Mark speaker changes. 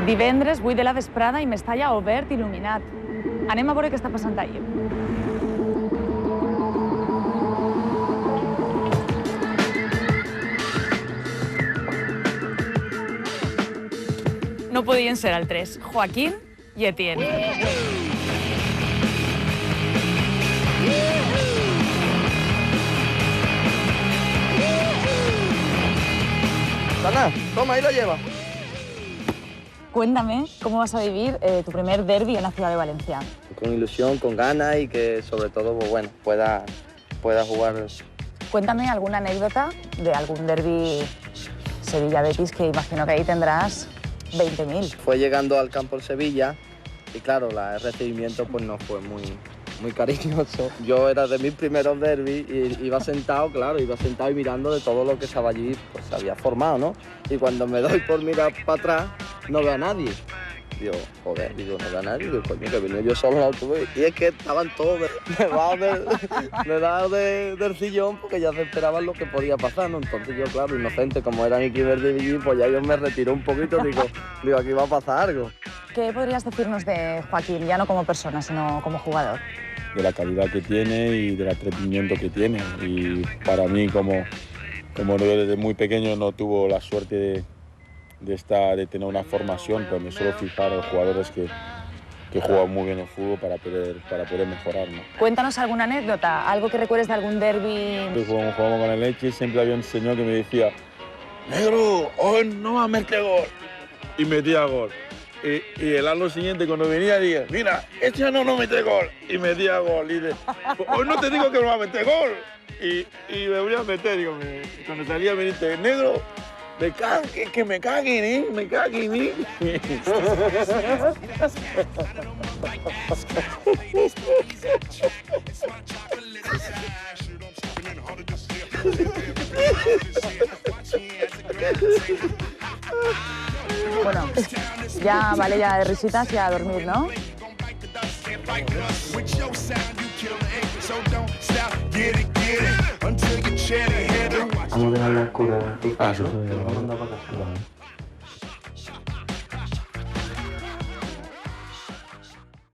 Speaker 1: Divendres, 8 de la vesprada i Mestalla obert, il·luminat. Anem a veure què està passant allà. No podien ser altres, Joaquín i Etienne.
Speaker 2: Ana, toma, ahí lo lleva.
Speaker 1: Cuéntame, ¿cómo vas a vivir tu primer derbi en la ciudad de Valencia?
Speaker 2: Con ilusión, con ganas y que sobre todo, pues bueno, pueda jugar.
Speaker 1: Cuéntame alguna anécdota de algún derbi Sevilla-Betis, que imagino que ahí tendrás 20.000.
Speaker 2: Fue llegando al campo el Sevilla y claro, el recibimiento pues no fue muy cariñoso. Yo era de mis primeros derbis y iba sentado y mirando de todo lo que estaba allí, pues se había formado, ¿no? Y cuando me doy por mirar para atrás, no veo a nadie. Digo, joder, no veo a nadie, digo, coño, que vine yo solo en el autobús. Y es que estaban todos debajo del sillón porque ya se esperaban lo que podía pasar, ¿no? Entonces yo, claro, inocente, como era mi primer derbi, pues ya yo me retiré un poquito, digo, aquí va a pasar algo.
Speaker 1: ¿Qué podrías decirnos de Joaquín, ya no como persona, sino como jugador?
Speaker 3: De la calidad que tiene y del atrevimiento que tiene. Y para mí, como yo desde muy pequeño no tuvo la suerte de tener una formación, pues me suelo fijar en los jugadores que juegan muy bien el fútbol para poder mejorar, ¿no?
Speaker 1: Cuéntanos alguna anécdota, algo que recuerdes de algún derbi.
Speaker 3: Cuando jugábamos con el Elche siempre había un señor que me decía: negro, hoy no va a meter gol. Y metía gol. Y el año siguiente, cuando venía, dije: mira, este año no mete gol. Y metía gol. Y dice: hoy no te digo que no va a meter gol. Y me voy a meter, digo, cuando salía me dice: negro, que me caguen, ¿eh? Me caguen, ¿eh?
Speaker 1: Bueno, ya vale ya de risitas y a dormir, ¿no?
Speaker 4: Vamos a dejar la cura.
Speaker 3: Ah, sí.